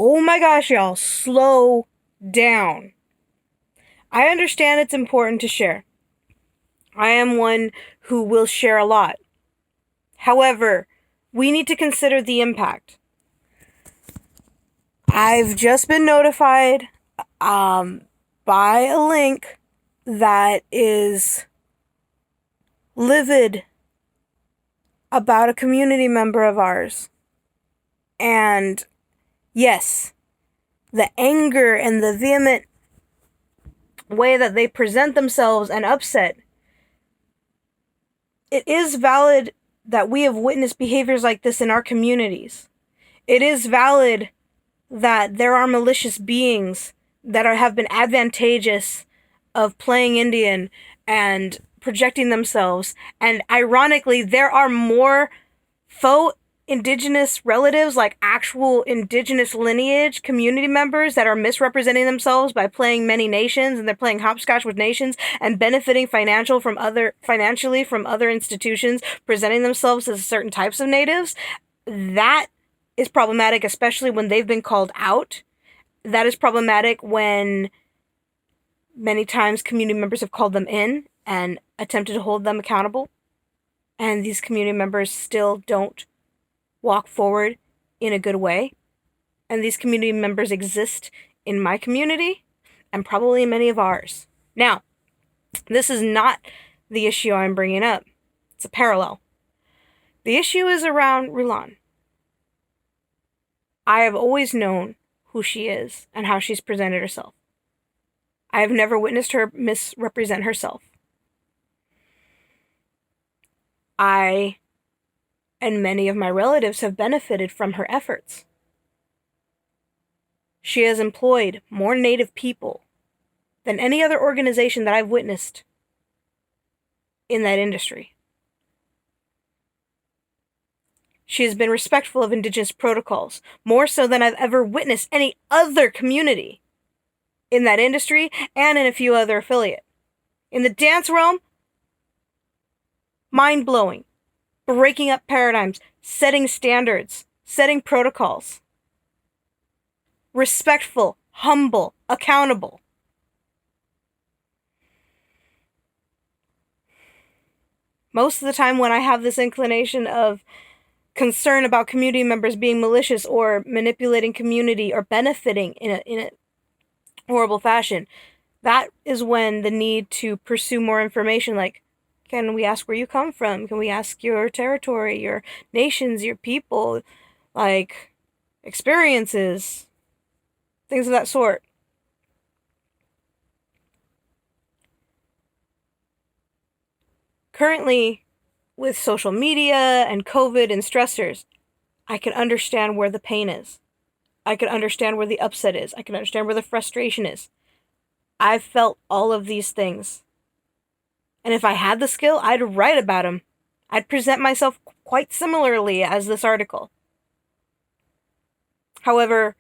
Oh my gosh, y'all, slow down. I understand it's important to share. I am one who will share a lot. However, we need to consider the impact. I've just been notified by a link that is livid about a community member of ours. And yes, the anger and the vehement way that they present themselves and upset, it is valid that we have witnessed behaviors like this in our communities. It is valid that there are malicious beings that have been advantageous of playing Indian and projecting themselves. And ironically, there are more faux Indigenous relatives, like actual Indigenous lineage community members that are misrepresenting themselves by playing many nations, and they're playing hopscotch with nations and benefiting financially from other institutions, presenting themselves as certain types of natives. That is problematic, especially when they've been called out. That is problematic when many times community members have called them in and attempted to hold them accountable, and these community members still don't walk forward in a good way. And these community members exist in my community and probably in many of ours. Now, this is not the issue I'm bringing up. It's a parallel. The issue is around Rulan. I have always known who she is and how she's presented herself. I have never witnessed her misrepresent herself. I and many of my relatives have benefited from her efforts. She has employed more Native people than any other organization that I've witnessed in that industry. She has been respectful of Indigenous protocols, more so than I've ever witnessed any other community in that industry and in a few other affiliates. In the dance realm, mind-blowing. Breaking up paradigms, setting standards, setting protocols. Respectful, humble, accountable. Most of the time when I have this inclination of concern about community members being malicious or manipulating community or benefiting in a horrible fashion, that is when the need to pursue more information, like, can we ask where you come from? Can we ask your territory, your nations, your people, like, experiences, things of that sort. Currently, with social media and COVID and stressors, I can understand where the pain is. I can understand where the upset is. I can understand where the frustration is. I've felt all of these things. And if I had the skill, I'd write about them. I'd present myself quite similarly as this article. However,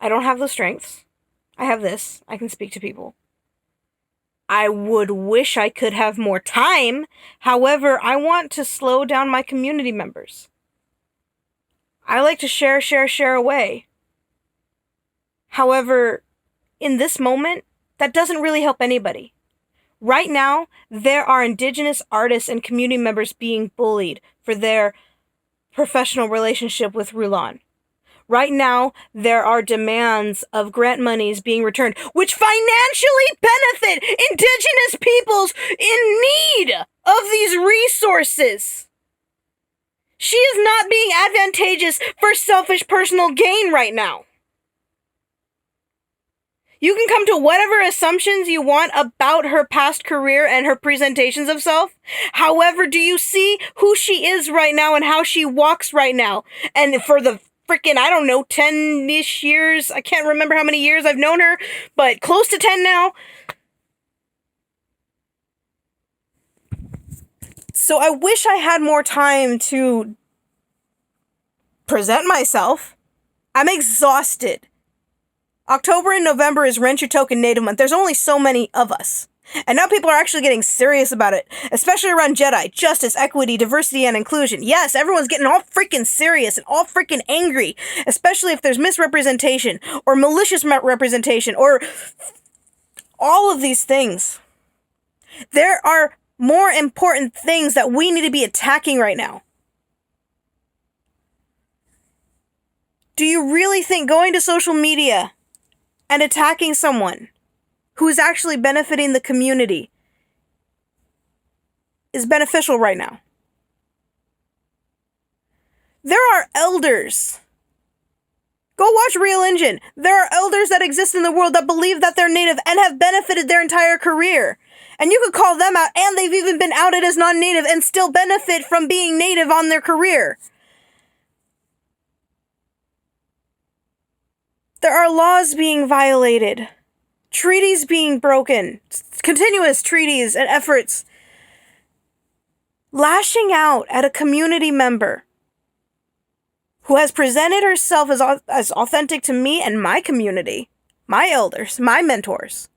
I don't have those strengths. I have this. I can speak to people. I would wish I could have more time. However, I want to slow down my community members. I like to share away. However, in this moment, that doesn't really help anybody. Right now, there are Indigenous artists and community members being bullied for their professional relationship with Rulan. Right now, there are demands of grant monies being returned, which financially benefit Indigenous peoples in need of these resources. She is not being advantageous for selfish personal gain right now. You can come to whatever assumptions you want about her past career and her presentations of self. However, do you see who she is right now and how she walks right now? And for the freaking, 10-ish years, I can't remember how many years I've known her, but close to 10 now. So I wish I had more time to present myself. I'm exhausted. October and November is Rent Your Token Native Month. There's only so many of us. And now people are actually getting serious about it, especially around Jedi, justice, equity, diversity, and inclusion. Yes, everyone's getting all freaking serious and all freaking angry, especially if there's misrepresentation or malicious representation or all of these things. There are more important things that we need to be attacking right now. Do you really think going to social media and attacking someone who is actually benefiting the community is beneficial right now? There are elders. Go watch Real Engine. There are elders that exist in the world that believe that they're native and have benefited their entire career. And you could call them out, and they've even been outed as non-native and still benefit from being native on their career. There are laws being violated. Treaties being broken, continuous treaties and efforts. Lashing out at a community member who has presented herself as authentic to me and my community, my elders, my mentors,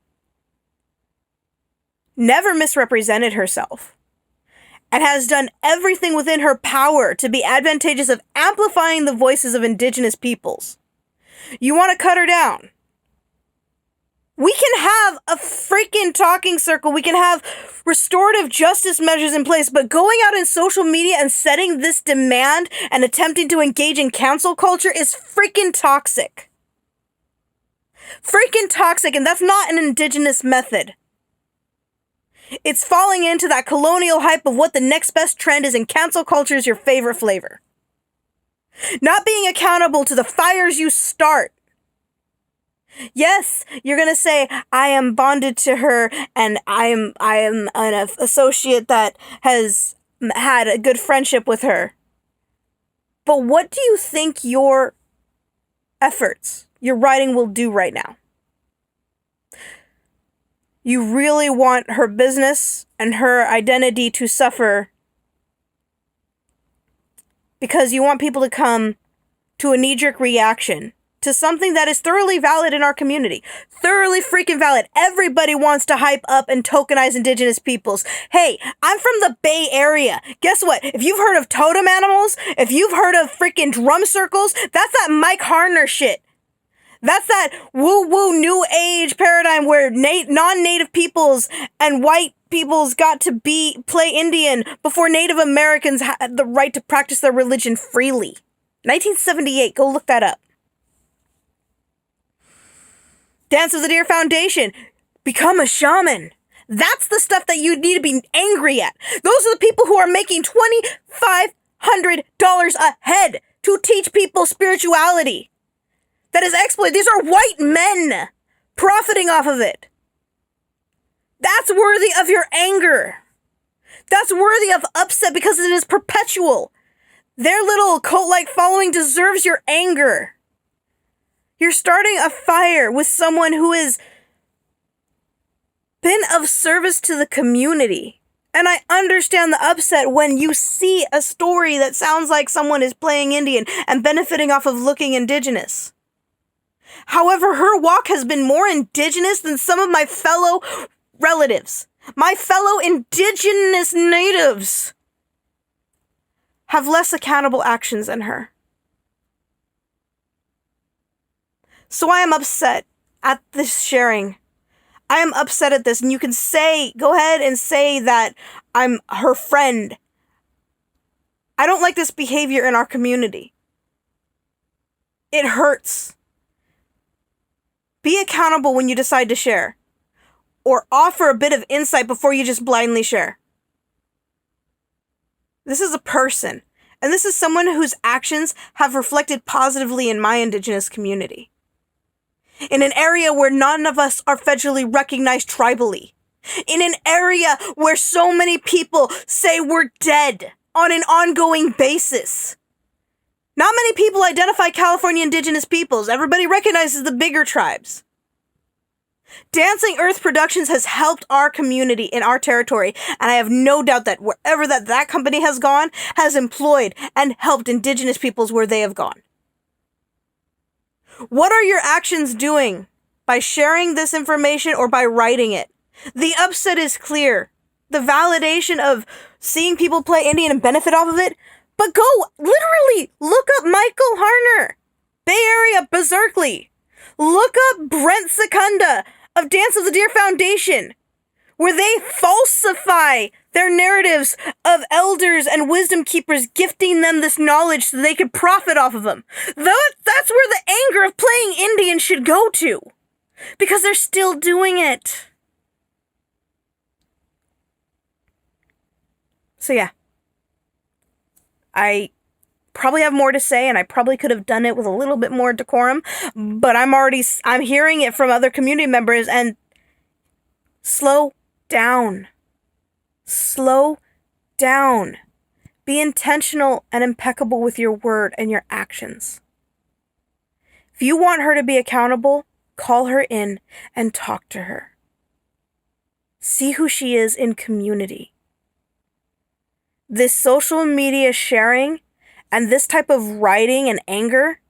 never misrepresented herself, and has done everything within her power to be advantageous of amplifying the voices of Indigenous peoples. You want to cut her down? We can have a freaking talking circle. We can have restorative justice measures in place, but going out in social media and setting this demand and attempting to engage in cancel culture is freaking toxic. Freaking toxic, and that's not an Indigenous method. It's falling into that colonial hype of what the next best trend is, and cancel culture is your favorite flavor. Not being accountable to the fires you start. Yes, you're going to say, I am bonded to her and I am an associate that has had a good friendship with her. But what do you think your efforts, your writing will do right now? You really want her business and her identity to suffer because you want people to come to a knee-jerk reaction to something that is thoroughly valid in our community. Thoroughly freaking valid. Everybody wants to hype up and tokenize Indigenous peoples. Hey, I'm from the Bay Area. Guess what? If you've heard of totem animals, if you've heard of freaking drum circles, that's that Mike Harner shit. That's that woo-woo new age paradigm where non-native peoples and white peoples got to play Indian before Native Americans had the right to practice their religion freely. 1978, go look that up. Dance of the Deer Foundation. Become a shaman. That's the stuff that you need to be angry at. Those are the people who are making $2,500 a head to teach people spirituality. That is exploit. These are white men profiting off of it. That's worthy of your anger. That's worthy of upset because it is perpetual. Their little cult-like following deserves your anger. You're starting a fire with someone who has been of service to the community. And I understand the upset when you see a story that sounds like someone is playing Indian and benefiting off of looking Indigenous. However, her walk has been more Indigenous than some of my fellow relatives. My fellow Indigenous natives have less accountable actions than her. So I am upset at this sharing. I am upset at this, and you can go ahead and say that I'm her friend. I don't like this behavior in our community. It hurts. Be accountable when you decide to share, or offer a bit of insight before you just blindly share. This is a person, and this is someone whose actions have reflected positively in my Indigenous community. In an area where none of us are federally recognized tribally. In an area where so many people say we're dead on an ongoing basis. Not many people identify California Indigenous peoples. Everybody recognizes the bigger tribes. Dancing Earth Productions has helped our community in our territory, and I have no doubt that wherever that company has gone, has employed and helped Indigenous peoples where they have gone. What are your actions doing by sharing this information or by writing it? The upset is clear. The validation of seeing people play Indian and benefit off of it. But go, literally, look up Michael Harner, Bay Area Berserkly. Look up Brent Secunda of Dance of the Deer Foundation, where they falsify their narratives of elders and wisdom keepers gifting them this knowledge so they could profit off of them. That's where the anger of playing Indian should go to. Because they're still doing it. So yeah. I probably have more to say, and I probably could have done it with a little bit more decorum, but I'm hearing it from other community members, and slow down. Slow down. Be intentional and impeccable with your word and your actions. If you want her to be accountable, call her in and talk to her. See who she is in community. This social media sharing and this type of writing and anger,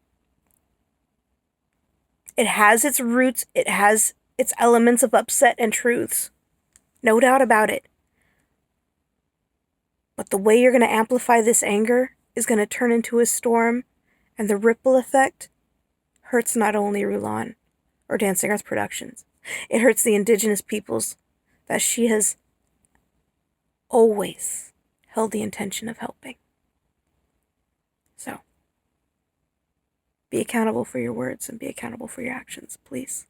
it has its roots, it has its elements of upset and truths. No doubt about it. But the way you're going to amplify this anger is going to turn into a storm, and the ripple effect hurts not only Rulan or Dancing Earth Productions, it hurts the Indigenous peoples that she has always held the intention of helping. So, be accountable for your words and be accountable for your actions, please.